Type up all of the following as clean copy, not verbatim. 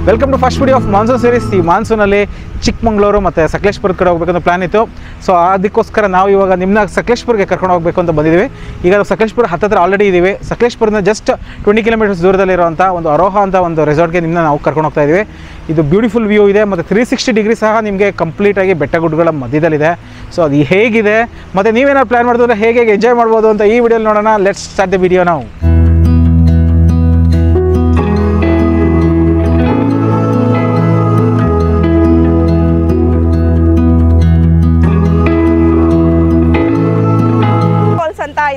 Welcome to first video of monsoon series. ಈ ಮಾನ್ಸೂನಲ್ಲಿ ಚಿಕ್ಕಮಂಗ್ಳೂರು ಮತ್ತು ಸಕಲೇಶ್ಪುರ ಕಡೆ ಹೋಗಬೇಕಂತ ಪ್ಲಾನ್ ಇತ್ತು. ಸೊ ಅದಕ್ಕೋಸ್ಕರ ನಾವು ಇವಾಗ ನಿಮ್ಮನ್ನ ಸಕಲೇಶ್ಪುರಕ್ಕೆ ಕರ್ಕೊಂಡು ಹೋಗಬೇಕು ಅಂತ ಬಂದಿದ್ದೀವಿ. ಈಗ ನಾವು ಸಕಲೇಶ್ಪುರ ಹತ್ತಿರ ಆಲ್ರೆಡಿ ಇದ್ದೀವಿ. ಸಕಲೇಶ್ಪುರದಿಂದ ಜಸ್ಟ್ 20 ಕಿಲೋಮೀಟರ್ಸ್ ದೂರದಲ್ಲಿರುವಂಥ ಒಂದು ಅರೋಹ ಅಂತ ಒಂದು ರೆಸಾರ್ಟ್ಗೆ ನಿಮ್ಮನ್ನ ನಾವು ಕರ್ಕೊಂಡು ಹೋಗ್ತಾ ಇದ್ದೀವಿ. ಇದು ಬ್ಯೂಟಿಫುಲ್ ವ್ಯೂ ಇದೆ ಮತ್ತು 360 ಡಿಗ್ರಿ ಸಹ ನಿಮಗೆ ಕಂಪ್ಲೀಟಾಗಿ ಬೆಟ್ಟ ಗುಡ್ಡಗಳ ಮಧ್ಯದಲ್ಲಿದೆ. ಸೊ ಅದು ಹೇಗಿದೆ ಮತ್ತು ನೀವೇನಾದ್ರು ಪ್ಲ್ಯಾನ್ ಮಾಡಿದ್ರೆ ಹೇಗೆ ಎಂಜಾಯ್ ಮಾಡ್ಬೋದು ಅಂತ ಈ ವಿಡಿಯೋಲಿ ನೋಡೋಣ. ಲೆಟ್ಸ್ ಸ್ಟಾರ್ಟ್ ದ ವಿಡಿಯೋ ನಾವು.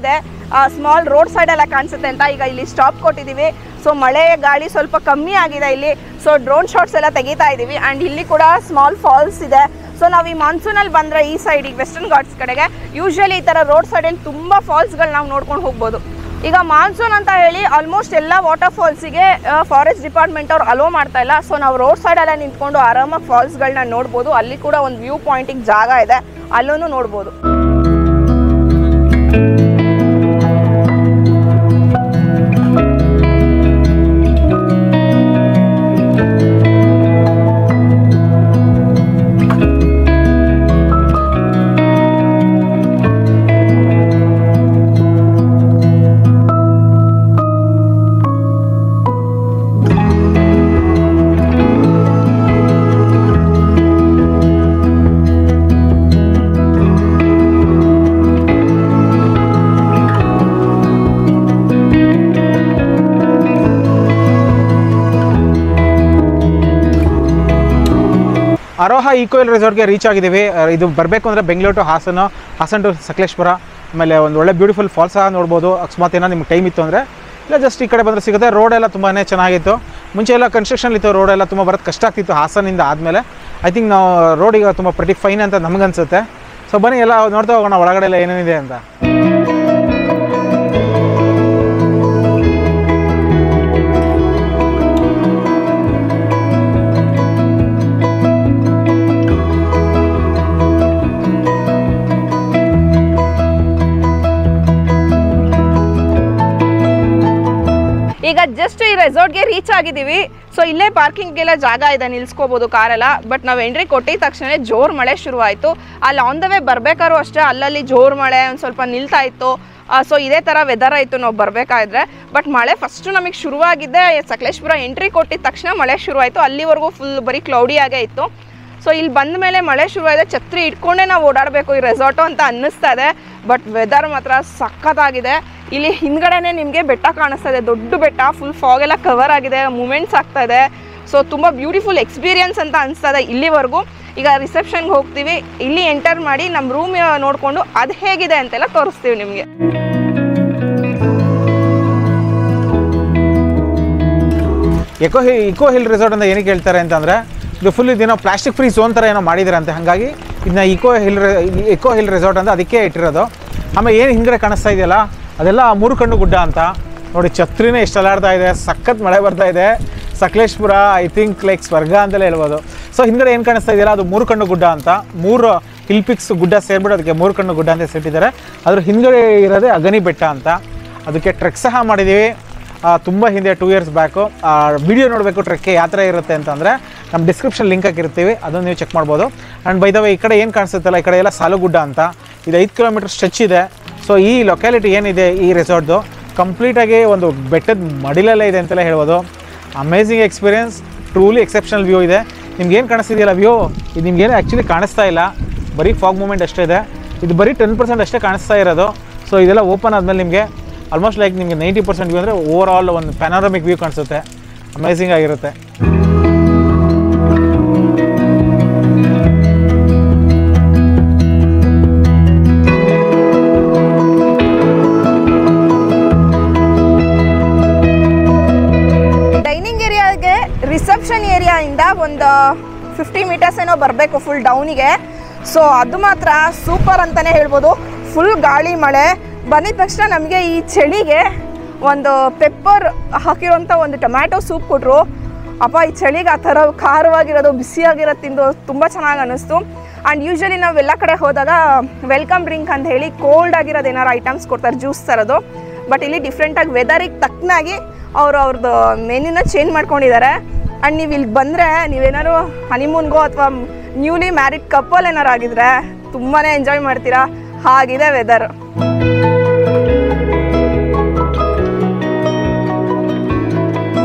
ಇದೆ ಸ್ಮಾಲ್ ರೋಡ್ ಸೈಡ್ ಎಲ್ಲ ಕಾಣಿಸುತ್ತೆ ಅಂತ ಈಗ ಇಲ್ಲಿ ಸ್ಟಾಪ್ ಕೊಟ್ಟಿದ್ದೀವಿ. ಸೊ ಮಳೆ ಗಾಳಿ ಸ್ವಲ್ಪ ಕಮ್ಮಿ ಆಗಿದೆ ಇಲ್ಲಿ. ಸೊ ಡ್ರೋನ್ ಶಾಟ್ಸ್ ಎಲ್ಲ ತೆಗಿತಾ ಇದ್ದೀವಿ. ಆ್ಯಂಡ್ ಇಲ್ಲಿ ಕೂಡ ಸ್ಮಾಲ್ ಫಾಲ್ಸ್ ಇದೆ. ಸೊ ನಾವು ಈ ಮಾನ್ಸೂನಲ್ಲಿ ಬಂದರೆ ಈ ಸೈಡಿಗೆ ವೆಸ್ಟರ್ನ್ ಘಾಟ್ಸ್ ಕಡೆಗೆ ಯೂಶ್ವಲಿ ಈ ಥರ ರೋಡ್ ಸೈಡಲ್ಲಿ ತುಂಬ ಫಾಲ್ಸ್ಗಳು ನಾವು ನೋಡ್ಕೊಂಡು ಹೋಗ್ಬೋದು. ಈಗ ಮಾನ್ಸೂನ್ ಅಂತ ಹೇಳಿ ಆಲ್ಮೋಸ್ಟ್ ಎಲ್ಲ ವಾಟರ್ ಫಾಲ್ಸಿಗೆ ಫಾರೆಸ್ಟ್ ಡಿಪಾರ್ಟ್ಮೆಂಟ್ ಅವ್ರು ಅಲೋ ಮಾಡ್ತಾ ಇಲ್ಲ. ಸೊ ನಾವು ರೋಡ್ ಸೈಡಲ್ಲೇ ನಿಂತ್ಕೊಂಡು ಆರಾಮಾಗಿ ಫಾಲ್ಸ್ಗಳನ್ನ ನೋಡ್ಬೋದು. ಅಲ್ಲಿ ಕೂಡ ಒಂದು ವ್ಯೂ ಪಾಯಿಂಟಿಗೆ ಜಾಗ ಇದೆ, ಅಲ್ಲೂ ನೋಡ್ಬೋದು. ಅರೋಹ ಈಕೋ ಹಿಲ್ ರೆಸಾರ್ಟ್ಗೆ ರೀಚ್ ಆಗಿದ್ದೀವಿ. ಇದು ಬರಬೇಕು ಅಂದರೆ ಬೆಂಗಳೂರು ಟು ಹಾಸನ ಟು ಸಕಲೇಶ್ಪುರ, ಆಮೇಲೆ ಒಂದು ಒಳ್ಳೆ ಬ್ಯೂಟಿಫುಲ್ ಫಾಲ್ಸ್ ಸಹ ನೋಡ್ಬೋದು. ಅಕಸ್ಮಾತ್ ಏನೋ ನಿಮ್ಗೆ ಟೈಮ್ ಇತ್ತು ಅಂದರೆ ಇಲ್ಲ ಜಸ್ಟ್ ಈ ಕಡೆ ಬಂದರೆ ಸಿಗುತ್ತೆ. ರೋಡೆಲ್ಲ ತುಂಬಾ ಚೆನ್ನಾಗಿತ್ತು. ಮುಂಚೆ ಎಲ್ಲ ಕನ್ಸ್ಟ್ರಕ್ಷನ್ ಇತ್ತು, ರೋಡೆಲ್ಲ ತುಂಬ ಬರೋದು ಕಷ್ಟ ಆಗ್ತಿತ್ತು ಹಾಸನಿಂದ ಆದಮೇಲೆ. ಐ ಥಿಂಕ್ ನಾವು ರೋಡಿಗೆ ತುಂಬ ಪ್ರೆಟಿ ಫೈನ್ ಅಂತ ನಮಗನ್ಸುತ್ತೆ. ಸೊ ಬನ್ನಿ ಎಲ್ಲ ನೋಡ್ತಾ ಹೋಗೋಣ ಒಳಗಡೆ ಎಲ್ಲ ಏನೇನಿದೆ ಅಂತ. ಈಗ ಜಸ್ಟ್ ಈ ರೆಸಾರ್ಟ್ಗೆ ರೀಚ್ ಆಗಿದ್ದೀವಿ. ಸೊ ಇಲ್ಲೇ ಪಾರ್ಕಿಂಗ್ಗೆಲ್ಲ ಜಾಗ ಇದೆ, ನಿಲ್ಸ್ಕೋಬೋದು ಕಾರೆಲ್ಲ. ಬಟ್ ನಾವು ಎಂಟ್ರಿ ಕೊಟ್ಟಿದ ತಕ್ಷಣ ಜೋರು ಮಳೆ ಶುರುವಾಯಿತು. ಅಲ್ಲಿ ಆನ್ ದ ವೇ ಬರಬೇಕಾದ್ರೂ ಅಷ್ಟೇ ಅಲ್ಲಲ್ಲಿ ಜೋರು ಮಳೆ ಒಂದು ಸ್ವಲ್ಪ ನಿಲ್ತಾ ಇತ್ತು. ಸೊ ಇದೇ ಥರ ವೆದರ್ ಆಯಿತು ನಾವು ಬರಬೇಕಾದ್ರೆ. ಬಟ್ ಮಳೆ ಫಸ್ಟು ನಮಗೆ ಶುರುವಾಗಿದ್ದೆ ಸಕಲೇಶ್ಪುರ ಎಂಟ್ರಿ ಕೊಟ್ಟಿದ ತಕ್ಷಣ ಮಳೆ ಶುರುವಾಯಿತು. ಅಲ್ಲಿವರೆಗೂ ಫುಲ್ ಬರೀ ಕ್ಲೌಡಿಯಾಗೇ ಇತ್ತು. ಸೊ ಇಲ್ಲಿ ಬಂದ ಮೇಲೆ ಮಳೆ ಶುರುವಾಗಿದೆ. ಛತ್ರಿ ಇಟ್ಕೊಂಡೇ ನಾವು ಓಡಾಡಬೇಕು ಈ ರೆಸಾರ್ಟು ಅಂತ ಅನ್ನಿಸ್ತಾ ಇದೆ. ಬಟ್ ವೆದರ್ ಮಾತ್ರ ಸಖತ್ತಾಗಿದೆ. ಇಲ್ಲಿ ಹಿಂದ್ಗಡೆನೇ ನಿಮಗೆ ಬೆಟ್ಟ ಕಾಣಿಸ್ತಾ ಇದೆ, ದೊಡ್ಡ ಬೆಟ್ಟ. ಫುಲ್ ಫಾಗ್ ಎಲ್ಲ ಕವರ್ ಆಗಿದೆ, ಮೂಮೆಂಟ್ಸ್ ಆಗ್ತಾ ಇದೆ. ಸೊ ತುಂಬ ಬ್ಯೂಟಿಫುಲ್ ಎಕ್ಸ್ಪೀರಿಯನ್ಸ್ ಅಂತ ಅನಿಸ್ತಾ ಇದೆ ಇಲ್ಲಿವರೆಗೂ. ಈಗ ರಿಸೆಪ್ಷನ್ಗೆ ಹೋಗ್ತೀವಿ, ಇಲ್ಲಿ ಎಂಟರ್ ಮಾಡಿ ನಮ್ಮ ರೂಮ್ ನೋಡಿಕೊಂಡು ಅದು ಹೇಗಿದೆ ಅಂತೆಲ್ಲ ತೋರಿಸ್ತೀವಿ ನಿಮಗೆ. ಇಕೋ ಹಿಲ್ ರೆಸಾರ್ಟ್ ಅಂತ ಏನಕ್ಕೆ ಹೇಳ್ತಾರೆ ಅಂತಂದರೆ ಇದು ಫುಲ್ ಇದೇನೋ ಪ್ಲಾಸ್ಟಿಕ್ ಫ್ರೀ ಝೋನ್ ಥರ ಏನೋ ಮಾಡಿದಾರಂತೆ. ಹಾಗಾಗಿ ಇದನ್ನ ಇಕೋ ಹಿಲ್ ರೆಸಾರ್ಟ್ ಅಂತ ಅದಕ್ಕೆ ಇಟ್ಟಿರೋದು. ಆಮೇಲೆ ಏನು ಹಿಂದ್ಗಡೆ ಕಾಣಿಸ್ತಾ ಇದೆಯಲ್ಲ ಅದೆಲ್ಲ ಮೂರು ಕಣ್ಣು ಗುಡ್ಡ ಅಂತ ನೋಡಿ. ಛತ್ರಿನೇ ಎಷ್ಟು ಅಲಾಡ್ತಾ ಇದೆ, ಸಖತ್ ಮಳೆ ಬರ್ತಾ ಇದೆ. ಸಕಲೇಶ್ಪುರ ಐ ಥಿಂಕ್ ಲೈಕ್ ಸ್ವರ್ಗ ಅಂತಲೇ ಹೇಳ್ಬೋದು. ಸೊ ಹಿಂದ್ಗಡೆ ಏನು ಕಾಣಿಸ್ತಾ ಇದೆಯಲ್ಲ ಅದು ಮೂರು ಕಣ್ಣು ಗುಡ್ಡ ಅಂತ. 3 ಹಿಲ್ ಪಿಕ್ಸ್ ಗುಡ್ಡ ಸೇರಿಬಿಟ್ಟು ಅದಕ್ಕೆ ಮೂರು ಕಣ್ಣು ಗುಡ್ಡ ಅಂತ ಹೆಸರಿಟ್ಟಿದ್ದಾರೆ. ಅದ್ರ ಹಿಂದ್ಗಡೆ ಇರೋದೇ ಅಗನಿ ಬೆಟ್ಟ ಅಂತ. ಅದಕ್ಕೆ ಟ್ರೆಕ್ ಸಹ ಮಾಡಿದ್ದೀವಿ ತುಂಬ ಹಿಂದೆ 2 ಇಯರ್ಸ್ ಬ್ಯಾಕು. ವಿಡಿಯೋ ನೋಡಬೇಕು ಟ್ರೆಕ್ಗೆ ಯಾವ ಥರ ಇರುತ್ತೆ ಅಂತಂದರೆ ನಮ್ಮ ಡಿಸ್ಕ್ರಿಪ್ಷನ್ ಲಿಂಕ್ ಹಾಕಿರ್ತೀವಿ, ಅದನ್ನು ನೀವು ಚೆಕ್ ಮಾಡ್ಬೋದು. ಆ್ಯಂಡ್ ಬೈ ದ ವೇ ಈ ಕಡೆ ಏನು ಕಾಣಿಸುತ್ತಲ್ಲ ಈ ಕಡೆ ಎಲ್ಲ ಸಾಲುಗುಡ್ಡ ಅಂತ. ಇದು 5 ಕಿಲೋಮೀಟರ್ ಸ್ಟ್ರೆಚ್ ಇದೆ. ಸೊ ಈ ಲೊಕ್ಯಾಲಿಟಿ ಏನಿದೆ ಈ ರೆಸಾರ್ಟ್ದು ಕಂಪ್ಲೀಟಾಗಿ ಒಂದು ಬೆಟ್ಟದ ಮಡಿಲಲ್ಲೇ ಇದೆ ಅಂತಲೇ ಹೇಳ್ಬೋದು. Amazing experience, truly exceptional view ಇದೆ. ನಿಮ್ಗೇನು ಕಾಣಿಸ್ತಿದೆಯಲ್ಲ ವ್ಯೂ, ಇದು ನಿಮ್ಗೇನು ಆ್ಯಕ್ಚುಲಿ ಕಾಣಿಸ್ತಾ ಇಲ್ಲ, ಬರೀ ಫಾಗ್ ಮೂಮೆಂಟ್ ಅಷ್ಟೇ ಇದೆ. ಇದು ಬರೀ 10% ಅಷ್ಟೇ ಕಾಣಿಸ್ತಾ ಇರೋದು. ಸೊ ಇದೆಲ್ಲ ಓಪನ್ ಆದಮೇಲೆ ನಿಮಗೆ ಆಲ್ಮೋಸ್ಟ್ ಲೈಕ್ ನಿಮಗೆ 90% ವ್ಯೂ ಅಂದರೆ ಓವರ್ ಆಲ್ ಒಂದು ಪ್ಯಾನೋರಮಿಕ್ ವ್ಯೂ ಕಾಣಿಸುತ್ತೆ. ಅಮೇಝಿಂಗ್ ಆಗಿರುತ್ತೆ. ಡೈನಿಂಗ್ ಏರಿಯಾಗೆ ರಿಸೆಪ್ಷನ್ ಏರಿಯಾಯಿಂದ ಒಂದು 50 ಮೀಟರ್ಸ್ ಏನೋ ಬರಬೇಕು ಫುಲ್ ಡೌನಿಗೆ. ಸೊ ಅದು ಮಾತ್ರ ಸೂಪರ್ ಅಂತಲೇ ಹೇಳ್ಬೋದು. ಫುಲ್ ಗಾಳಿ ಮಳೆ ಬಂದಿದ ತಕ್ಷಣ ನಮಗೆ ಈ ಚಳಿಗೆ ಒಂದು ಪೆಪ್ಪರ್ ಹಾಕಿರೋಂಥ ಒಂದು ಟೊಮ್ಯಾಟೊ ಸೂಪ್ ಕೊಟ್ಟರು. ಅಪ್ಪ ಈ ಚಳಿಗೆ ಆ ಥರ ಖಾರವಾಗಿರೋದು ಬಿಸಿಯಾಗಿರೋದು ತಿಂದು ತುಂಬ ಚೆನ್ನಾಗಿ ಅನ್ನಿಸ್ತು. ಆ್ಯಂಡ್ ಯೂಶ್ವಲಿ ನಾವೆಲ್ಲ ಕಡೆ ಹೋದಾಗ ವೆಲ್ಕಮ್ ಡ್ರಿಂಕ್ ಅಂತ ಹೇಳಿ ಕೋಲ್ಡ್ ಆಗಿರೋದು ಏನಾರು ಐಟಮ್ಸ್ ಕೊಡ್ತಾರೆ, ಜ್ಯೂಸ್ ಥರದ್ದು. ಬಟ್ ಇಲ್ಲಿ ಡಿಫ್ರೆಂಟಾಗಿ ವೆದರಿಗೆ ತಕ್ಕನಾಗಿ ಅವ್ರದ್ದು ಮೆನ್ಯೂನ ಚೇಂಜ್ ಮಾಡ್ಕೊಂಡಿದ್ದಾರೆ. ಆ್ಯಂಡ್ ನೀವು ಇಲ್ಲಿ ಬಂದರೆ ನೀವೇನಾದ್ರು ಹನಿಮೂನ್ಗೋ ಅಥವಾ ನ್ಯೂಲಿ ಮ್ಯಾರಿಡ್ ಕಪಲ್ ಏನಾರು ಆಗಿದ್ರೆ ತುಂಬಾ ಎಂಜಾಯ್ ಮಾಡ್ತೀರಾ, ಹಾಗಿದೆ ವೆದರ್.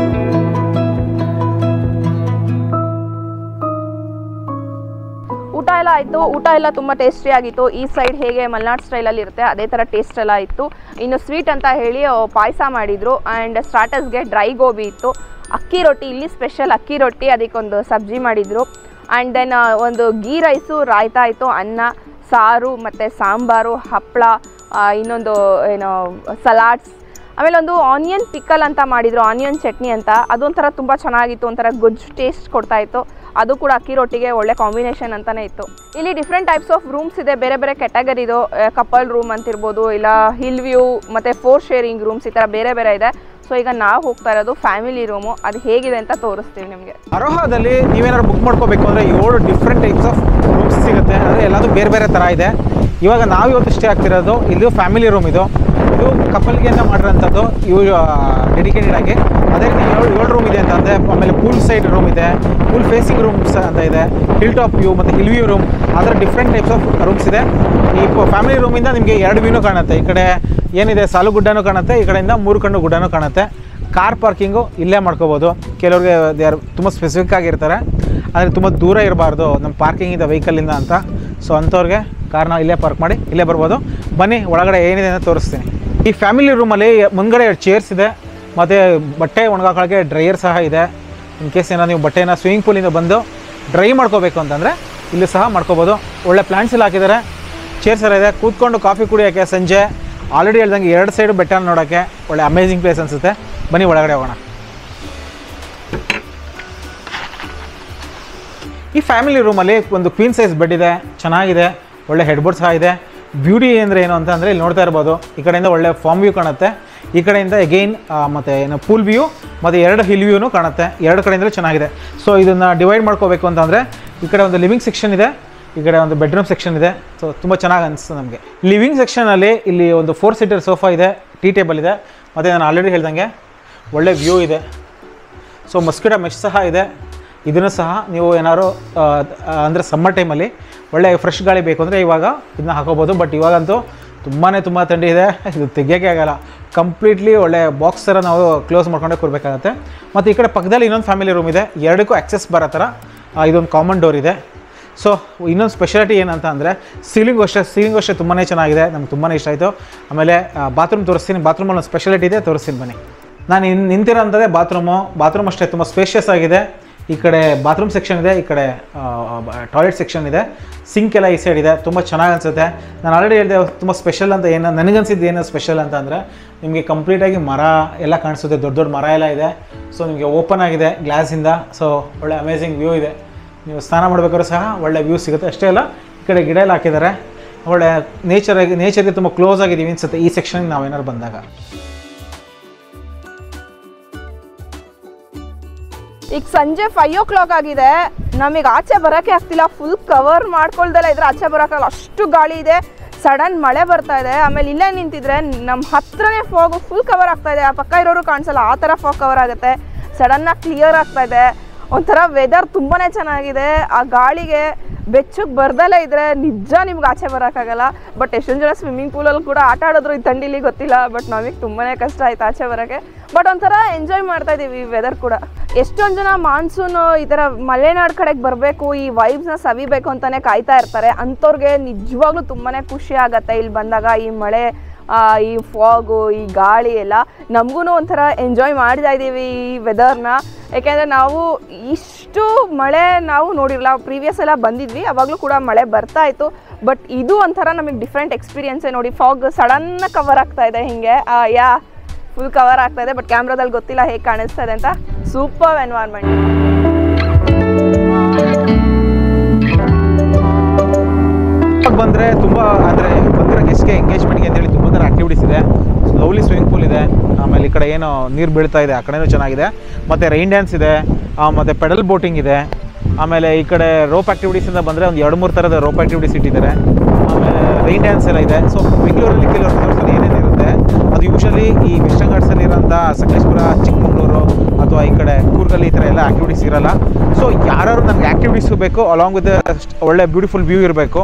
ಊಟ ಎಲ್ಲ ಆಯಿತು, ಊಟ ಎಲ್ಲ ತುಂಬ ಟೇಸ್ಟಿಯಾಗಿತ್ತು. ಈ ಸೈಡ್ ಹೇಗೆ ಮಲೆನಾಡು ಸ್ಟೈಲಲ್ಲಿ ಇರುತ್ತೆ ಅದೇ ಥರ ಟೇಸ್ಟ್ ಎಲ್ಲ ಇತ್ತು. ಇನ್ನು ಸ್ವೀಟ್ ಅಂತ ಹೇಳಿ ಪಾಯಸ ಮಾಡಿದರು. ಆ್ಯಂಡ್ ಸ್ಟಾರ್ಟರ್ಸ್ಗೆ ಡ್ರೈ ಗೋಬಿ ಇತ್ತು, ಅಕ್ಕಿ ರೊಟ್ಟಿ, ಇಲ್ಲಿ ಸ್ಪೆಷಲ್ ಅಕ್ಕಿ ರೊಟ್ಟಿ, ಅದಕ್ಕೊಂದು ಸಬ್ಜಿ ಮಾಡಿದರು. ಆ್ಯಂಡ್ ದೆನ್ ಒಂದು ಗೀ ರೈಸು, ರಾಯ್ತಾ ಇತ್ತು, ಅನ್ನ, ಸಾರು ಮತ್ತು ಸಾಂಬಾರು, ಹಪ್ಪಳ, ಇನ್ನೊಂದು ಏನೋ ಸಲಾಡ್ಸ್, ಆಮೇಲೆ ಒಂದು ಆನಿಯನ್ ಪಿಕಲ್ ಅಂತ ಮಾಡಿದರು, ಆನಿಯನ್ ಚಟ್ನಿ ಅಂತ. ಅದೊಂಥರ ತುಂಬ ಚೆನ್ನಾಗಿತ್ತು, ಒಂಥರ ಗೊಜ್ಜು ಟೇಸ್ಟ್ ಕೊಡ್ತಾಯಿತ್ತು. ಅದು ಕೂಡ ಅಕ್ಕಿ ರೊಟ್ಟಿಗೆ ಒಳ್ಳೆ ಕಾಂಬಿನೇಷನ್ ಅಂತಲೇ ಇತ್ತು. ಇಲ್ಲಿ ಡಿಫ್ರೆಂಟ್ ಟೈಪ್ಸ್ ಆಫ್ ರೂಮ್ಸ್ ಇದೆ, ಬೇರೆ ಬೇರೆ ಕ್ಯಾಟಗರಿದು. ಕಪಲ್ ರೂಮ್ ಅಂತಿರ್ಬೋದು, ಇಲ್ಲ ಹಿಲ್ ವ್ಯೂ ಮತ್ತು 4 ಶೇರಿಂಗ್ ರೂಮ್ಸ್, ಈ ಥರ ಬೇರೆ ಬೇರೆ ಇದೆ. ಸೊ ಈಗ ನಾವು ಹೋಗ್ತಾ ಇರೋದು ಫ್ಯಾಮಿಲಿ ರೂಮು, ಅದು ಹೇಗಿದೆ ಅಂತ ತೋರಿಸ್ತೀವಿ ನಿಮಗೆ. ಅರೋಹಾದಲ್ಲಿ ನೀವೇನಾದ್ರು ಬುಕ್ ಮಾಡ್ಕೋಬೇಕು ಅಂದರೆ 7 ಡಿಫ್ರೆಂಟ್ ಟೈಪ್ಸ್ ಆಫ್ ರೂಮ್ಸ್ ಸಿಗುತ್ತೆ. ಅಂದರೆ ಎಲ್ಲದೂ ಬೇರೆ ಬೇರೆ ಥರ ಇದೆ. ಇವಾಗ ನಾವು ಇವತ್ತು ಸ್ಟೇ ಆಗ್ತಿರೋದು ಇದು ಫ್ಯಾಮಿಲಿ ರೂಮ್. ಇದು ಕಪಲ್ಗೆ ಅಂತ ಮಾಡಿರೋಂಥದ್ದು, ಇವು ಡೆಡಿಕೇಟೆಡ್ ಆಗಿ. ಅದೇ ರೀತಿ 7 ರೂಮ್ ಇದೆ ಅಂತ ಅಂದರೆ, ಆಮೇಲೆ ಪೂಲ್ ಸೈಡ್ ರೂಮ್ ಇದೆ, ಪೂಲ್ ಫೇಸಿಂಗ್ ರೂಮ್ಸ್ ಅಂತ ಇದೆ, ಹಿಲ್ ಟಾಪ್ ವ್ಯೂ ಮತ್ತು ಹಿಲ್ ವ್ಯೂ ರೂಮ್, ಆ ಥರ ಡಿಫ್ರೆಂಟ್ ಟೈಪ್ಸ್ ಆಫ್ ರೂಮ್ಸ್ ಇದೆ. ಈ ಫ್ಯಾಮಿಲಿ ರೂಮಿಂದ ನಿಮಗೆ 2 ವ್ಯೂನೂ ಕಾಣುತ್ತೆ. ಈ ಕಡೆ ಏನಿದೆ ಸಾಲುಗುಡ್ಡನೂ ಕಾಣುತ್ತೆ, ಈ ಕಡೆಯಿಂದ 3 ಕಣ್ಣು ಗುಡ್ಡನೂ ಕಾಣುತ್ತೆ. ಕಾರ್ ಪಾರ್ಕಿಂಗು ಇಲ್ಲೇ ಮಾಡ್ಕೋಬೋದು. ಕೆಲವ್ರಿಗೆ ತುಂಬ ಸ್ಪೆಸಿಫಿಕ್ ಆಗಿರ್ತಾರೆ, ಅಂದರೆ ತುಂಬ ದೂರ ಇರಬಾರ್ದು ನಮ್ಮ ಪಾರ್ಕಿಂಗಿಂದ ವೆಹಿಕಲಿಂದ ಅಂತ. ಸೊ ಅಂಥವ್ರಿಗೆ ಕಾರ್ನ ಇಲ್ಲೇ ಪಾರ್ಕ್ ಮಾಡಿ ಇಲ್ಲೇ ಬರ್ಬೋದು. ಬನ್ನಿ ಒಳಗಡೆ ಏನಿದೆ ಅಂತ ತೋರಿಸ್ತೀನಿ. ಈ ಫ್ಯಾಮಿಲಿ ರೂಮಲ್ಲಿ ಮುಂದ್ಗಡೆ 2 ಚೇರ್ಸ್ ಇದೆ, ಮತ್ತು ಬಟ್ಟೆ ಒಣಗಾಕೊಳ್ಳೋಕ್ಕೆ ಡ್ರೈಯರ್ ಸಹ ಇದೆ. ಇನ್ ಕೇಸ್ ಏನೋ ನೀವು ಬಟ್ಟೆನ ಸ್ವಿಮ್ಮಿಂಗ್ ಪೂಲಿಂದ ಬಂದು ಡ್ರೈ ಮಾಡ್ಕೋಬೇಕು ಅಂತಂದರೆ ಇಲ್ಲಿ ಸಹ ಮಾಡ್ಕೋಬೋದು. ಒಳ್ಳೆ ಪ್ಲ್ಯಾಂಟ್ಸ್ ಎಲ್ಲ ಹಾಕಿದ್ದಾರೆ, ಚೇರ್ಸ್ ಎಲ್ಲ ಇದೆ, ಕೂತ್ಕೊಂಡು ಕಾಫಿ ಕುಡಿಯೋಕ್ಕೆ ಸಂಜೆ. ಆಲ್ರೆಡಿ ಹೇಳ್ದಂಗೆ 2 ಸೈಡು ಬೆಟ್ಟ ನೋಡೋಕ್ಕೆ ಒಳ್ಳೆ ಅಮೇಝಿಂಗ್ ಪ್ಲೇಸ್ ಅನಿಸುತ್ತೆ. ಬನ್ನಿ ಒಳಗಡೆ ಹೋಗೋಣ. ಈ ಫ್ಯಾಮಿಲಿ ರೂಮಲ್ಲಿ ಒಂದು ಕ್ವೀನ್ ಸೈಜ್ ಬೆಡ್ ಇದೆ, ಚೆನ್ನಾಗಿದೆ, ಒಳ್ಳೆ ಹೆಡ್ಬೋರ್ಡ್ ಸಹ ಇದೆ. ಬ್ಯೂಟಿ ಅಂದರೆ ಏನು ಅಂತ ಅಂದರೆ ಇಲ್ಲಿ ನೋಡ್ತಾ ಇರ್ಬೋದು, ಈ ಕಡೆಯಿಂದ ಒಳ್ಳೆ ಫಾರ್ಮ್ ವ್ಯೂ ಕಾಣುತ್ತೆ, ಈ ಕಡೆಯಿಂದ ಎಗೈನ್ ಮತ್ತು ಏನು ಪೂಲ್ ವ್ಯೂ ಮತ್ತು 2 ಹಿಲ್ ವ್ಯೂನೂ ಕಾಣುತ್ತೆ. 2 ಕಡೆಯಿಂದಲೂ ಚೆನ್ನಾಗಿದೆ. ಸೊ ಇದನ್ನು ಡಿವೈಡ್ ಮಾಡ್ಕೋಬೇಕು ಅಂತಂದರೆ ಈ ಕಡೆ ಒಂದು ಲಿವಿಂಗ್ ಸೆಕ್ಷನ್ ಇದೆ, ಈ ಕಡೆ ಒಂದು ಬೆಡ್ರೂಮ್ ಸೆಕ್ಷನ್ ಇದೆ. ಸೊ ತುಂಬ ಚೆನ್ನಾಗಿ ಅನಿಸ್ತು ನಮಗೆ. ಲಿವಿಂಗ್ ಸೆಕ್ಷನಲ್ಲಿ ಇಲ್ಲಿ ಒಂದು 4 ಸೀಟರ್ ಸೋಫಾ ಇದೆ, ಟೀ ಟೇಬಲ್ ಇದೆ, ಮತ್ತು ನಾನು ಆಲ್ರೆಡಿ ಹೇಳ್ದಂಗೆ ಒಳ್ಳೆ ವ್ಯೂ ಇದೆ. ಸೊ ಮಸ್ಕಿಟೋ ಮೆಶ್ ಸಹ ಇದೆ. ಇದನ್ನು ಸಹ ನೀವು ಏನಾದ್ರು ಅಂದರೆ ಸಮ್ಮರ್ ಟೈಮಲ್ಲಿ ಒಳ್ಳೆ ಫ್ರೆಶ್ ಗಾಳಿ ಬೇಕು ಅಂದರೆ ಇವಾಗ ಇದನ್ನ ಹಾಕೋಬೋದು. ಬಟ್ ಇವಾಗಂತೂ ತುಂಬ ಥಂಡಿ ಇದೆ, ಇದು ತೆಗಿಯೋಕ್ಕೆ ಆಗಲ್ಲ. ಕಂಪ್ಲೀಟ್ಲಿ ಒಳ್ಳೆ ಬಾಕ್ಸ್ ಥರ ನಾವು ಕ್ಲೋಸ್ ಮಾಡ್ಕೊಂಡೇ ಕೊಡಬೇಕಾಗತ್ತೆ. ಮತ್ತು ಈ ಕಡೆ ಪಕ್ಕದಲ್ಲಿ ಇನ್ನೊಂದು ಫ್ಯಾಮಿಲಿ ರೂಮ್ ಇದೆ, 2ಕ್ಕೂ ಆಕ್ಸೆಸ್ ಬರೋ ಥರ ಇದೊಂದು ಕಾಮನ್ ಡೋರ್ ಇದೆ. ಸೊ ಇನ್ನೊಂದು ಸ್ಪೆಷಾಲಿಟಿ ಏನಂತ ಅಂದರೆ ಸೀಲಿಂಗು ಅಷ್ಟೇ ತುಂಬಾ ಚೆನ್ನಾಗಿದೆ, ನಮ್ಗೆ ತುಂಬಾ ಇಷ್ಟ ಆಯಿತು. ಆಮೇಲೆ ಬಾತ್ರೂಮ್ ತೋರಿಸ್ತೀನಿ. ಬಾತ್ರೂಮಲ್ಲಿ ಒಂದು ಸ್ಪೆಷಾಲಿಟಿ ಇದೆ, ತೋರಿಸ್ತೀನಿ ಬನ್ನಿ. ನಾನು ನಿಂತಿರೋಂಥದ್ದೇ ಬಾತ್ರೂಮ್ ಅಷ್ಟೇ ತುಂಬ ಸ್ಪೇಷಿಯಸ್ ಆಗಿದೆ. ಈ ಕಡೆ ಬಾತ್ರೂಮ್ ಸೆಕ್ಷನ್ ಇದೆ, ಈ ಕಡೆ ಟಾಯ್ಲೆಟ್ ಸೆಕ್ಷನ್ ಇದೆ, ಸಿಂಕ್ ಎಲ್ಲ ಈ ಸೈಡ್ ಇದೆ. ತುಂಬ ಚೆನ್ನಾಗಿ ಅನಿಸುತ್ತೆ. ನಾನು ಆಲ್ರೆಡಿ ಹೇಳಿದೆ ತುಂಬ ಸ್ಪೆಷಲ್ ಅಂತ ಏನು ನನಗನ್ಸಿದ್ದು ಏನು ಸ್ಪೆಷಲ್ ಅಂತ ಅಂದರೆ ನಿಮಗೆ ಕಂಪ್ಲೀಟಾಗಿ ಮರ ಎಲ್ಲ ಕಾಣಿಸುತ್ತೆ, ದೊಡ್ಡ ಮರ ಎಲ್ಲ ಇದೆ. ಸೊ ನಿಮಗೆ ಓಪನ್ ಆಗಿದೆ ಗ್ಲಾಸಿಂದ. ಸೊ ಒಳ್ಳೆ ಅಮೇಝಿಂಗ್ ವ್ಯೂ ಇದೆ. ನೀವು ಸ್ನಾನ ಮಾಡಬೇಕಾದ್ರೂ ಸಹ ಒಳ್ಳೆ ವ್ಯೂ ಸಿಗುತ್ತೆ. ಅಷ್ಟೇ ಅಲ್ಲ, ಈ ಕಡೆ ಗಿಡ ಎಲ್ಲ ಹಾಕಿದ್ದಾರೆ, ಒಳ್ಳೆ ನೇಚರ್ಗೆ ತುಂಬ ಕ್ಲೋಸ್ ಆಗಿದ್ದೀವಿ ಅನಿಸುತ್ತೆ ಈ ಸೆಕ್ಷನ್ಗೆ ನಾವೇನಾದ್ರು ಬಂದಾಗ. ಈಗ ಸಂಜೆ 5 o'clock ಆಗಿದೆ, ನಮಗೆ ಆಚೆ ಬರೋಕ್ಕೆ ಆಗ್ತಿಲ್ಲ. ಫುಲ್ ಕವರ್ ಮಾಡ್ಕೊಳ್ದಲ್ಲ ಇದ್ರೆ ಆಚೆ ಬರೋಕ್ಕಲ್ಲ, ಅಷ್ಟು ಗಾಳಿ ಇದೆ. ಸಡನ್ ಮಳೆ ಬರ್ತಾ ಇದೆ. ಆಮೇಲೆ ಇಲ್ಲೇ ನಿಂತಿದ್ರೆ ನಮ್ಮ ಹತ್ರನೇ ಫಾಗು ಫುಲ್ ಕವರ್ ಆಗ್ತಾ ಇದೆ, ಆ ಪಕ್ಕ ಇರೋರು ಕಾಣಿಸಲ್ಲ, ಆ ಥರ ಫಾಗ್ ಕವರ್ ಆಗುತ್ತೆ. ಸಡನ್ನಾಗಿ ಕ್ಲಿಯರ್ ಆಗ್ತಾ ಇದೆ. ಒಂಥರ ವೆದರ್ ತುಂಬಾ ಚೆನ್ನಾಗಿದೆ. ಆ ಗಾಳಿಗೆ ಬೆಚ್ಚಗೆ ಬರ್ದಲ್ಲೇ ಇದ್ದರೆ ನಿಜ ನಿಮ್ಗೆ ಆಚೆ ಬರೋಕ್ಕಾಗಲ್ಲ. ಬಟ್ ಎಷ್ಟೊಂದು ಜನ ಸ್ವಿಮ್ಮಿಂಗ್ ಪೂಲಲ್ಲಿ ಕೂಡ ಆಟ ಆಡಿದ್ರು ಈ ಥಂಡಿಲಿ, ಗೊತ್ತಿಲ್ಲ. ಬಟ್ ನಮಗೆ ತುಂಬಾ ಕಷ್ಟ ಆಯ್ತು ಆಚೆ ಬರೋಕ್ಕೆ. ಬಟ್ ಒಂಥರ ಎಂಜಾಯ್ ಮಾಡ್ತಾ ಇದ್ದೀವಿ ಈ ವೆದರ್ ಕೂಡ. ಎಷ್ಟೊಂದು ಜನ ಮಾನ್ಸೂನು ಈ ಥರ ಮಲೆನಾಡು ಕಡೆಗೆ ಬರಬೇಕು, ಈ ವೈಬ್ಸ್ನ ಸವಿಬೇಕು ಅಂತಲೇ ಕಾಯ್ತಾ ಇರ್ತಾರೆ. ಅಂಥವ್ರಿಗೆ ನಿಜವಾಗ್ಲೂ ತುಂಬಾ ಖುಷಿ ಆಗುತ್ತೆ ಇಲ್ಲಿ ಬಂದಾಗ. ಈ ಮಳೆ, ಈ ಫಾಗು, ಈ ಗಾಳಿ ಎಲ್ಲ ನಮಗೂ ಒಂಥರ ಎಂಜಾಯ್ ಮಾಡ್ತಾ ಇದ್ದೀವಿ ಈ ವೆದರ್ನ. ಯಾಕೆಂದರೆ ನಾವು ಇಷ್ಟು ಮಳೆ ನಾವು ನೋಡಿರಲ್ಲ. ಪ್ರೀವಿಯಸ್ ಎಲ್ಲ ಬಂದಿದ್ವಿ, ಅವಾಗಲೂ ಕೂಡ ಮಳೆ ಬರ್ತಾ ಇತ್ತು. ಬಟ್ ಇದು ಒಂಥರ ನಮಗೆ ಡಿಫ್ರೆಂಟ್ ಎಕ್ಸ್ಪೀರಿಯನ್ಸೇ. ನೋಡಿ, ಫಾಗ್ ಸಡನ್ನ ಕವರ್ ಆಗ್ತಾ ಇದೆ, ಹಿಂಗೆ ಫುಲ್ ಕವರ್ ಆಗ್ತಾ ಇದೆ. ಬಟ್ ಕ್ಯಾಮ್ರಾದಲ್ಲಿ ಗೊತ್ತಿಲ್ಲ ಹೇಗೆ ಕಾಣಿಸ್ತಾ ಇದೆ ಅಂತ. Super environment. ಬಂದರೆ ತುಂಬ ಅಂದರೆ ಬಂದಿರೋ ಗೆಸ್ಟ್ಗೆ ಎಂಗೇಜ್ಮೆಂಟ್ಗೆ ಅಂತೇಳಿ ತುಂಬ ಥರ ಆ್ಯಕ್ಟಿವಿಟೀಸ್ ಇದೆ. ಲವ್ಲಿ ಸ್ವಿಮ್ಮಿಂಗ್ ಪೂಲ್ ಇದೆ, ಆಮೇಲೆ ಈ ಕಡೆ ಏನೋ ನೀರು ಬೀಳ್ತಾ ಇದೆ ಆ ಕಡೆನೂ ಚೆನ್ನಾಗಿದೆ. ಮತ್ತು ರೈನ್ ಡ್ಯಾನ್ಸ್ ಇದೆ, ಮತ್ತು ಪೆಡಲ್ ಬೋಟಿಂಗ್ ಇದೆ. ಆಮೇಲೆ ಈ ಕಡೆ ರೋಪ್ ಆ್ಯಕ್ಟಿವಿಟೀಸಿಂದ ಬಂದರೆ ಒಂದು 2-3 ಥರದ ರೋಪ್ ಆ್ಯಕ್ಟಿವಿಟೀಸ್ ಇಟ್ಟಿದ್ದಾರೆ. ಆಮೇಲೆ ರೈನ್ ಡ್ಯಾನ್ಸ್ ಎಲ್ಲ ಇದೆ. ಸೊ ಬೆಂಗಳೂರಲ್ಲಿ ಕೆಲವರು ಏನೇನಿರುತ್ತೆ ಅದು ಯೂಶಲಿ ಈ ವೆಸ್ಟರ್ನ್ ಘಾಟ್ಸಲ್ಲಿ ಇರೋಂಥ ಸಕಲೇಶ್ಪುರ, ಚಿಕ್ಕಮಗಳೂರು ಅಥವಾ ಈ ಕಡೆ ಕೂರ್ಗಲ್ಲಿ ಈ ಥರ ಎಲ್ಲ ಆ್ಯಕ್ಟಿವಿಟೀಸ್ ಇರೋಲ್ಲ. ಸೊ ಯಾರು ನನಗೆ ಆ್ಯಕ್ಟಿವಿಟೀಸು ಬೇಕು, ಅಲಾಂಗ್ ವಿತ್ ಒಳ್ಳೆ ಬ್ಯೂಟಿಫುಲ್ ವ್ಯೂ ಇರಬೇಕು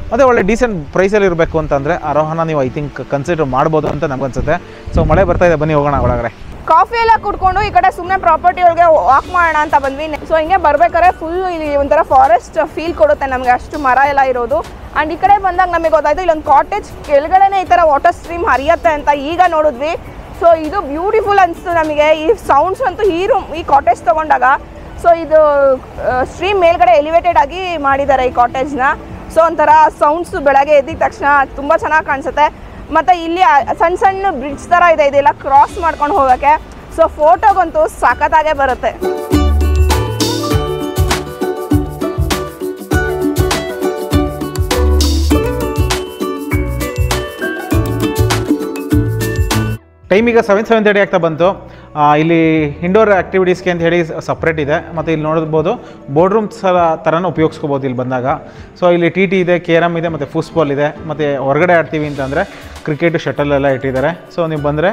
ಮತ್ತು ಒಳ್ಳೆ ಡೀಸೆಂಟ್ ಪ್ರೈಸಲ್ಲಿ ಇರಬೇಕು ಅಂತಂದರೆ ಆರೋಹಣ ನೀವು ಐ ಥಿಂಕ್ ಕನ್ಸಿಡರ್ ಮಾಡ್ಬೋದು ಅಂತ ನಮಗನ್ಸುತ್ತೆ. ಸೊ ಮಳೆ ಬರ್ತಾ ಇದೆ, ಬನ್ನಿ ಹೋಗೋಣ ಒಳಗಡೆ. ಕಾಫಿ ಎಲ್ಲ ಕುಡ್ಕೊಂಡು ಈ ಕಡೆ ಸುಮ್ಮನೆ ಪ್ರಾಪರ್ಟಿ ಒಳಗೆ ವಾಕ್ ಮಾಡೋಣ ಅಂತ ಬಂದ್ವಿ. ಸೊ ಹಿಂಗೆ ಬರ್ಬೇಕಾದ್ರೆ ಫುಲ್ ಇಲ್ಲಿ ಒಂಥರ ಫಾರೆಸ್ಟ್ ಫೀಲ್ ಕೊಡುತ್ತೆ ನಮಗೆ, ಅಷ್ಟು ಮರ ಎಲ್ಲ ಇರೋದು. ಆ್ಯಂಡ್ ಈ ಕಡೆ ಬಂದಾಗ ನಮಗೆ ಗೊತ್ತಾಯ್ತು ಇಲ್ಲೊಂದು ಕಾಟೇಜ್ ಕೆಳಗಡೆನೇ ಈ ಥರ ವಾಟರ್ ಸ್ಟ್ರೀಮ್ ಹರಿಯುತ್ತೆ ಅಂತ ಈಗ ನೋಡಿದ್ವಿ. ಸೊ ಇದು ಬ್ಯೂಟಿಫುಲ್ ಅನಿಸ್ತು ನಮಗೆ. ಈ ಸೌಂಡ್ಸ್ ಅಂತೂ ಈ ಕಾಟೇಜ್ ತೊಗೊಂಡಾಗ, ಸೊ ಇದು ಸ್ಟ್ರೀಮ್ ಮೇಲ್ಗಡೆ ಎಲಿವೇಟೆಡ್ ಆಗಿ ಮಾಡಿದ್ದಾರೆ ಈ ಕಾಟೇಜ್ನ. ಸೊ ಒಂಥರ ಸೌಂಡ್ಸು ಬೆಳಗ್ಗೆ ಎದ್ದಿದ ತಕ್ಷಣ ತುಂಬ ಚೆನ್ನಾಗಿ ಕಾಣಿಸುತ್ತೆ. ಮತ್ತು ಇಲ್ಲಿ ಸಣ್ಣ ಸಣ್ಣ ಬ್ರಿಡ್ಜ್ ಥರ ಇದೆ, ಇದೆಲ್ಲ ಕ್ರಾಸ್ ಮಾಡ್ಕೊಂಡು ಹೋಗೋಕ್ಕೆ. ಸೊ ಫೋಟೋಗಂತೂ ಸಖತ್ತಾಗೇ ಬರುತ್ತೆ. ಟೈಮ್ ಈಗ 7:30 ಆಗ್ತಾ ಬಂತು. ಇಲ್ಲಿ ಇಂಡೋರ್ ಆ್ಯಕ್ಟಿವಿಟೀಸ್ಗೆ ಅಂತ ಹೇಳಿ ಸಪ್ರೇಟ್ ಇದೆ. ಮತ್ತು ಇಲ್ಲಿ ನೋಡ್ಬೋದು ಬೋರ್ಡ್ ರೂಮ್ಸ್ ಥರನೂ ಉಪಯೋಗಿಸ್ಕೋಬೋದು ಇಲ್ಲಿ ಬಂದಾಗ. ಸೊ ಇಲ್ಲಿ ಟಿ ಇದೆ, ಕೇರಮ್ ಇದೆ ಮತ್ತು ಫುಟ್ಬಾಲ್ ಇದೆ. ಮತ್ತು ಹೊರಗಡೆ ಆಡ್ತೀವಿ ಅಂತಂದರೆ ಕ್ರಿಕೆಟು, ಶಟಲ್ ಎಲ್ಲ ಇಟ್ಟಿದ್ದಾರೆ. ಸೊ ನೀವು ಬಂದರೆ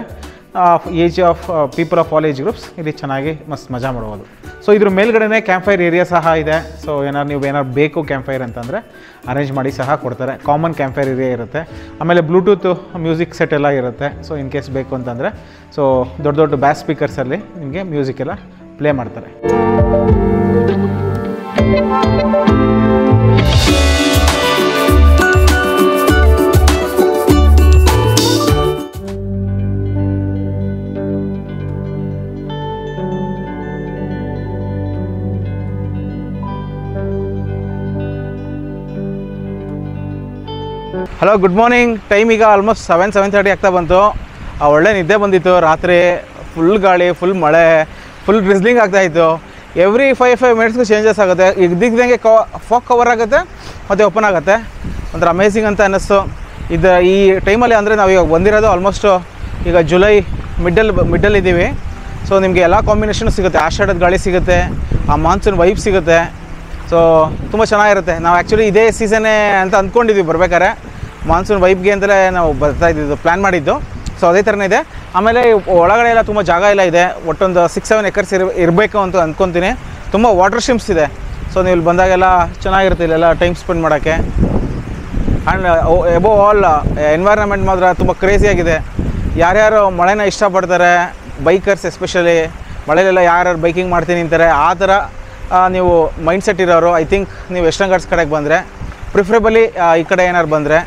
people of all age groups ಇಲ್ಲಿ ಚೆನ್ನಾಗಿ ಮಸ್ತ್ ಮಜಾ ಮಾಡ್ಬೋದು. ಸೊ ಇದ್ರ ಮೇಲ್ಗಡೆ ಕ್ಯಾಂಪ್ ಫೈರ್ ಏರಿಯಾ ಸಹ ಇದೆ. ಸೊ ನೀವು ಏನಾರು ಬೇಕು ಕ್ಯಾಂಪ್ ಫೈರ್ ಅಂತಂದರೆ ಅರೇಂಜ್ ಮಾಡಿ ಸಹ ಕೊಡ್ತಾರೆ. ಕಾಮನ್ ಕ್ಯಾಂಪ್ ಫೈರ್ ಏರಿಯಾ ಇರುತ್ತೆ. ಆಮೇಲೆ ಬ್ಲೂಟೂತ್ ಮ್ಯೂಸಿಕ್ ಸೆಟ್ ಎಲ್ಲ ಇರುತ್ತೆ. ಸೊ ಇನ್ ಕೇಸ್ ಬೇಕು ಅಂತಂದರೆ ಸೊ ದೊಡ್ಡ ದೊಡ್ಡ ಬ್ಯಾಸ್ ಸ್ಪೀಕರ್ಸಲ್ಲಿ ನಿಮಗೆ ಮ್ಯೂಸಿಕ್ ಎಲ್ಲ ಪ್ಲೇ ಮಾಡ್ತಾರೆ. Hello, good morning. ಟೈಮ್ ಈಗ ಆಲ್ಮೋಸ್ಟ್ 7:30 ಆಗ್ತಾ ಬಂತು. ಒಳ್ಳೆ ನಿದ್ದೆ ಬಂದಿತ್ತು ರಾತ್ರಿ. ಫುಲ್ ಗಾಳಿ, ಫುಲ್ ಮಳೆ, ಫುಲ್ ಡ್ರಿಸ್ಲಿಂಗ್ ಆಗ್ತಾಯಿತ್ತು. ಎವ್ರಿ 5 ಮಿನಿಟ್ಸ್ಗೂ ಚೇಂಜಸ್ ಆಗುತ್ತೆ. ಇದ್ದಕ್ಕಿದ್ದಂಗೆ ಫಾಗ್ ಕವರ್ ಆಗುತ್ತೆ ಮತ್ತು ಓಪನ್ ಆಗುತ್ತೆ. ಒಂಥರ ಅಮೇಝಿಂಗ್ ಅಂತ ಅನ್ನಿಸ್ತು. ಈ ಟೈಮಲ್ಲಿ ಅಂದರೆ ನಾವು ಇವಾಗ ಬಂದಿರೋದು ಆಲ್ಮೋಸ್ಟು ಈಗ ಜುಲೈ ಮಿಡ್ಡಲ್ ಇದ್ದೀವಿ. ಸೊ ನಿಮಗೆ ಎಲ್ಲ ಕಾಂಬಿನೇಷನ್ ಸಿಗುತ್ತೆ. ಆಷಾಢದ ಗಾಳಿ ಸಿಗುತ್ತೆ, ಆ ಮಾನ್ಸೂನ್ ವೈಬ್ ಸಿಗುತ್ತೆ. ಸೊ ತುಂಬ ಚೆನ್ನಾಗಿರುತ್ತೆ. ನಾವು ಆ್ಯಕ್ಚುಲಿ ಇದೇ ಸೀಸನ್ನೇ ಅಂತ ಅಂದ್ಕೊಂಡಿದ್ವಿ ಬರ್ಬೇಕಾದ್ರೆ. ಮಾನ್ಸೂನ್ ವೈಬ್ಗೆ ಅಂತಲೇ ನಾವು ಬರ್ತಾ ಇದ್ದಿದ್ದು, ಪ್ಲ್ಯಾನ್ ಮಾಡಿದ್ದು. ಸೊ ಅದೇ ಥರನೇ ಇದೆ. ಆಮೇಲೆ ಒಳಗಡೆ ಎಲ್ಲ ತುಂಬ ಜಾಗ ಎಲ್ಲ ಇದೆ. ಒಟ್ಟೊಂದು 6-7 ಎಕರ್ಸ್ ಇರಬೇಕು ಅಂತ ಅಂದ್ಕೊತೀನಿ. ತುಂಬ ವಾಟರ್ ಸ್ಟ್ರೀಮ್ಸ್ ಇದೆ. ಸೊ ನೀವು ಇಲ್ಲಿ ಬಂದಾಗೆಲ್ಲ ಚೆನ್ನಾಗಿರುತ್ತೆ ಇಲ್ಲೆಲ್ಲ ಟೈಮ್ ಸ್ಪೆಂಡ್ ಮಾಡೋಕ್ಕೆ. ಆ್ಯಂಡ್ ಎಬೋ ಆಲ್ ಎನ್ವೈರನ್ಮೆಂಟ್ ಮಾತ್ರ ತುಂಬ ಕ್ರೇಜಿಯಾಗಿದೆ. ಯಾರ್ಯಾರು ಮಳೆನ ಇಷ್ಟಪಡ್ತಾರೆ, ಬೈಕರ್ಸ್ ಎಸ್ಪೆಷಲಿ, ಮಳೆಲೆಲ್ಲ ಯಾರ್ಯಾರು ಬೈಕಿಂಗ್ ಮಾಡ್ತೀನಿ ಅಂತಾರೆ, ಆ ಥರ ನೀವು ಮೈಂಡ್ಸೆಟ್ ಇರೋರು ಐ ಥಿಂಕ್ ನೀವು ವೆಸ್ಟರ್ನ್ ಘಾಟ್ಸ್ ಕಡೆಗೆ ಬಂದರೆ, ಪ್ರಿಫರೇಬಲಿ ಈ ಕಡೆ ಏನಾರು ಬಂದರೆ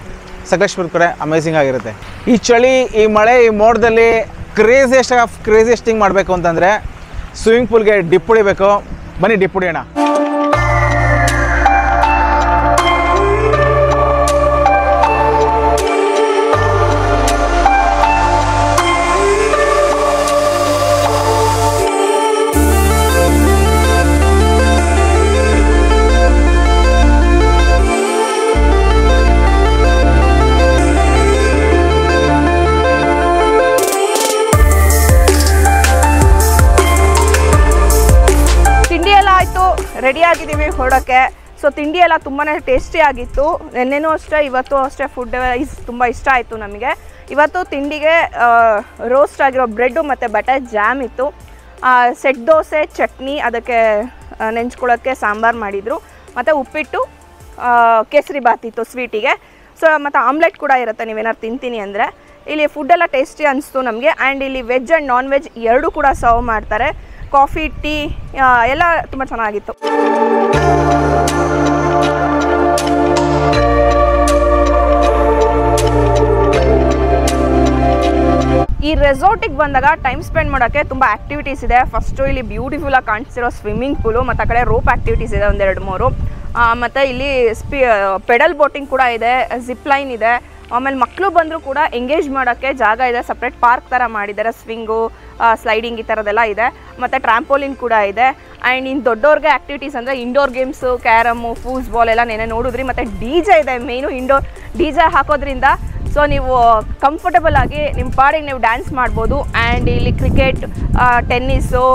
ಸಕಲೇಶ್ಪುರ ಕಡೆ ಅಮೇಝಿಂಗ್ ಆಗಿರುತ್ತೆ. ಈ ಚಳಿ, ಈ ಮಳೆ, ಈ ಮೋಡದಲ್ಲಿ ಕ್ರೇಜಿಯೆಸ್ಟ್ ಥಿಂಗ್ ಮಾಡಬೇಕು ಅಂತಂದರೆ ಸ್ವಿಮ್ಮಿಂಗ್ ಪೂಲ್ಗೆ ಡಿಪ್ ಹೊಡಿಬೇಕು. ಬನ್ನಿ ಡಿಪ್ ಹೊಡಿಯೋಣ. ರೆಡಿ ಆಗಿದ್ದೀವಿ ಹೊರಡೋಕ್ಕೆ. ಸೊ ತಿಂಡಿ ಎಲ್ಲ ತುಂಬಾ ಟೇಸ್ಟಿ ಆಗಿತ್ತು. ನೆನ್ನೆನೂ ಅಷ್ಟೇ, ಇವತ್ತು ಅಷ್ಟೇ. ಫುಡ್ ತುಂಬ ಇಷ್ಟ ಆಯಿತು ನಮಗೆ. ಇವತ್ತು ತಿಂಡಿಗೆ ರೋಸ್ಟ್ ಆಗಿರೋ ಬ್ರೆಡ್ಡು ಮತ್ತು ಬಟರ್ ಜಾಮ್ ಇತ್ತು. ಸೆಟ್ ದೋಸೆ, ಚಟ್ನಿ, ಅದಕ್ಕೆ ನೆಂಚ್ಕೊಳ್ಳೋಕ್ಕೆ ಸಾಂಬಾರು ಮಾಡಿದರು. ಮತ್ತು ಉಪ್ಪಿಟ್ಟು, ಕೇಸರಿ ಬಾತ್ ಇತ್ತು ಸ್ವೀಟಿಗೆ. ಸೊ ಮತ್ತು ಆಮ್ಲೆಟ್ ಕೂಡ ಇರುತ್ತೆ ನೀವೇನಾರು ತಿಂತೀನಿ ಅಂದರೆ. ಇಲ್ಲಿ ಫುಡ್ಡೆಲ್ಲ ಟೇಸ್ಟಿ ಅನಿಸ್ತು ನಮಗೆ. ಆ್ಯಂಡ್ ಇಲ್ಲಿ ವೆಜ್ ಆ್ಯಂಡ್ ನಾನ್ ವೆಜ್ ಎರಡೂ ಕೂಡ ಸರ್ವ್ ಮಾಡ್ತಾರೆ. ಕಾಫಿ, ಟೀ ಎಲ್ಲ ತುಂಬ ಚೆನ್ನಾಗಿತ್ತು. ಈ ರೆಸಾರ್ಟಿಗೆ ಬಂದಾಗ ಟೈಮ್ ಸ್ಪೆಂಡ್ ಮಾಡೋಕ್ಕೆ ತುಂಬ ಆ್ಯಕ್ಟಿವಿಟೀಸ್ ಇದೆ. ಫಸ್ಟು ಇಲ್ಲಿ ಬ್ಯೂಟಿಫುಲ್ಲಾಗಿ ಕಾಣಿಸ್ತಿರೋ ಸ್ವಿಮ್ಮಿಂಗ್ ಪೂಲು, ಮತ್ತು ಆ ಕಡೆ ರೋಪ್ ಆ್ಯಕ್ಟಿವಿಟೀಸ್ ಇದೆ 1-2-3. ಮತ್ತು ಇಲ್ಲಿ ಪೆಡಲ್ ಬೋಟಿಂಗ್ ಕೂಡ ಇದೆ, ಜಿಪ್ ಲೈನ್ ಇದೆ. ಆಮೇಲೆ ಮಕ್ಕಳು ಬಂದರೂ ಕೂಡ ಎಂಗೇಜ್ ಮಾಡೋಕ್ಕೆ ಜಾಗ ಇದೆ. ಸಪ್ರೇಟ್ ಪಾರ್ಕ್ ಥರ ಮಾಡಿದ್ದಾರೆ. ಸ್ವಿಂಗು, ಸ್ಲೈಡಿಂಗ್ ಈ ಥರದ್ದೆಲ್ಲ ಇದೆ. ಮತ್ತು ಟ್ರಾಂಪೋಲಿನ್ ಕೂಡ ಇದೆ. ಆ್ಯಂಡ್ ಇನ್ನು ದೊಡ್ಡವ್ರಿಗೆ ಆ್ಯಕ್ಟಿವಿಟೀಸ್ ಅಂದರೆ ಇಂಡೋರ್ ಗೇಮ್ಸು, ಕ್ಯಾರಮು, ಫೂಸ್ಬಾಲ್ ಎಲ್ಲ ನೆನೆ ನೋಡಿದ್ರಿ. ಮತ್ತು ಡಿ ಜೆ ಇದೆ. ಮೇಯ್ನು ಇಂಡೋರ್ ಡಿ ಜೆ ಹಾಕೋದ್ರಿಂದ ಸೊ ನೀವು ಕಂಫರ್ಟಬಲ್ ಆಗಿ ನಿಮ್ಮ ಪಾಡಿಗೆ ನೀವು ಡ್ಯಾನ್ಸ್ ಮಾಡ್ಬೋದು. ಆ್ಯಂಡ್ ಇಲ್ಲಿ ಕ್ರಿಕೆಟ್, ಟೆನ್ನಿಸು,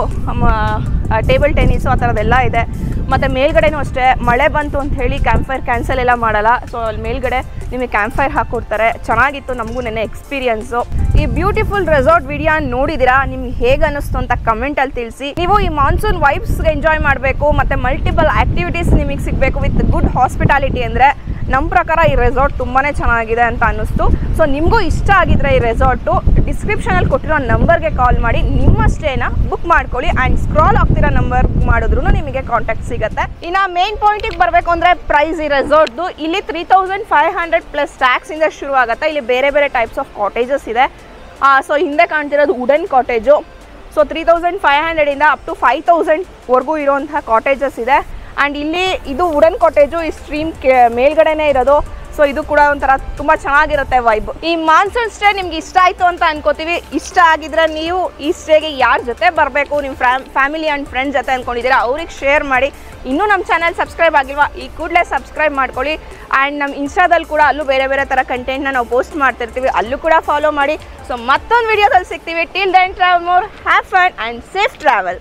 ಟೇಬಲ್ ಟೆನ್ನಿಸು ಆ ಥರದ್ದೆಲ್ಲ ಇದೆ. ಮತ್ತು ಮೇಲ್ಗಡೆನೂ ಅಷ್ಟೇ, ಮಳೆ ಬಂತು ಅಂತ ಹೇಳಿ ಕ್ಯಾಂಪ್ ಫೈರ್ ಕ್ಯಾನ್ಸಲ್ ಎಲ್ಲ ಮಾಡಲ್ಲ. ಸೊ ಅಲ್ಲಿ ಮೇಲ್ಗಡೆ ನಿಮಗೆ ಕ್ಯಾಂಪ್ ಫೈರ್ ಹಾಕ್ಕೊಡ್ತಾರೆ. ಚೆನ್ನಾಗಿತ್ತು ನಮಗೂ ನೆನ್ನೆ ಎಕ್ಸ್ಪೀರಿಯನ್ಸು. ಈ ಬ್ಯೂಟಿಫುಲ್ ರೆಸಾರ್ಟ್ ವಿಡಿಯೋ ನೋಡಿದಿರಾ, ನಿಮ್ಗೆ ಹೇಗೆ ಅನ್ನಿಸ್ತು ಅಂತ ಕಮೆಂಟಲ್ಲಿ ತಿಳಿಸಿ. ನೀವು ಈ ಮಾನ್ಸೂನ್ ವೈಬ್ಸ್ಗೆ ಎಂಜಾಯ್ ಮಾಡಬೇಕು ಮತ್ತು ಮಲ್ಟಿಪಲ್ ಆ್ಯಕ್ಟಿವಿಟೀಸ್ ನಿಮಗೆ ಸಿಗಬೇಕು ವಿತ್ ಗುಡ್ ಹಾಸ್ಪಿಟಾಲಿಟಿ ಅಂದರೆ ನಮ್ಮ ಪ್ರಕಾರ ಈ ರೆಸಾರ್ಟ್ ತುಂಬಾ ಚೆನ್ನಾಗಿದೆ ಅಂತ ಅನ್ನಿಸ್ತು. ಸೊ ನಿಮಗೂ ಇಷ್ಟ ಆಗಿದ್ರೆ ಈ ರೆಸಾರ್ಟು ಡಿಸ್ಕ್ರಿಪ್ಷನಲ್ಲಿ ಕೊಟ್ಟಿರೋ ನಂಬರ್ಗೆ ಕಾಲ್ ಮಾಡಿ ನಿಮ್ಮ ಸ್ಟೇನ ಬುಕ್ ಮಾಡ್ಕೊಳ್ಳಿ. ಆ್ಯಂಡ್ ಸ್ಕ್ರಾಲ್ ಆಗ್ತಿರೋ ನಂಬರ್ ಮಾಡಿದ್ರು ನಿಮಗೆ ಕಾಂಟ್ಯಾಕ್ಟ್ ಸಿಗುತ್ತೆ. ಇನ್ನು ಮೇನ್ ಪಾಯಿಂಟಿಗೆ ಬರಬೇಕು ಅಂದರೆ ಪ್ರೈಸ್ ಈ ರೆಸಾರ್ಟ್ದು ಇಲ್ಲಿ 3500 ಪ್ಲಸ್ ಟ್ಯಾಕ್ಸಿಂದ ಶುರು ಆಗುತ್ತೆ. ಇಲ್ಲಿ ಬೇರೆ ಬೇರೆ ಟೈಪ್ಸ್ ಆಫ್ ಕಾಟೇಜಸ್ ಇದೆ. ಸೊ ಹಿಂದೆ ಕಾಣ್ತಿರೋದು ವುಡನ್ ಕಾಟೇಜು. ಸೊ 3500ಇಂದ ಅಪ್ ಟು 5000ವರೆಗೂ ಇರೋಂಥ ಕಾಟೇಜಸ್ ಇದೆ. ಆ್ಯಂಡ್ ಇಲ್ಲಿ ಇದು ವುಡನ್ ಕಾಟೇಜು, ಈ ಸ್ಟ್ರೀಮ್ ಮೇಲ್ಗಡೆನೇ ಇರೋದು. ಸೊ ಇದು ಕೂಡ ಒಂಥರ ತುಂಬ ಚೆನ್ನಾಗಿರುತ್ತೆ ವೈಬ್. ಈ ಮಾನ್ಸೂನ್ ಸ್ಟೇ ನಿಮ್ಗೆ ಇಷ್ಟ ಆಯಿತು ಅಂತ ಅನ್ಕೋತೀವಿ. ಇಷ್ಟ ಆಗಿದ್ರೆ ನೀವು ಈ ಸ್ಟೇಗೆ ಯಾರ ಜೊತೆ ಬರಬೇಕು, ನಿಮ್ಮ ಫ್ಯಾಮಿಲಿ ಆ್ಯಂಡ್ ಫ್ರೆಂಡ್ಸ್ ಜೊತೆ ಅಂದ್ಕೊಂಡಿದ್ದೀರಾ ಅವ್ರಿಗೆ ಶೇರ್ ಮಾಡಿ. ಇನ್ನೂ ನಮ್ಮ ಚಾನಲ್ ಸಬ್ಸ್ಕ್ರೈಬ್ ಆಗಿಲ್ವಾ, ಈ ಕೂಡಲೇ ಸಬ್ಸ್ಕ್ರೈಬ್ ಮಾಡ್ಕೊಳ್ಳಿ. ಆ್ಯಂಡ್ ನಮ್ಮ ಇನ್ಸ್ಟಾದಲ್ಲಿ ಕೂಡ ಅಲ್ಲೂ ಬೇರೆ ಬೇರೆ ಥರ ಕಂಟೆಂಟ್ನ ನಾವು ಪೋಸ್ಟ್ ಮಾಡ್ತಿರ್ತೀವಿ, ಅಲ್ಲೂ ಕೂಡ ಫಾಲೋ ಮಾಡಿ. ಸೊ ಮತ್ತೊಂದು ವಿಡಿಯೋದಲ್ಲಿ ಸಿಗ್ತೀವಿ. Till then travel more, have fun and safe travel.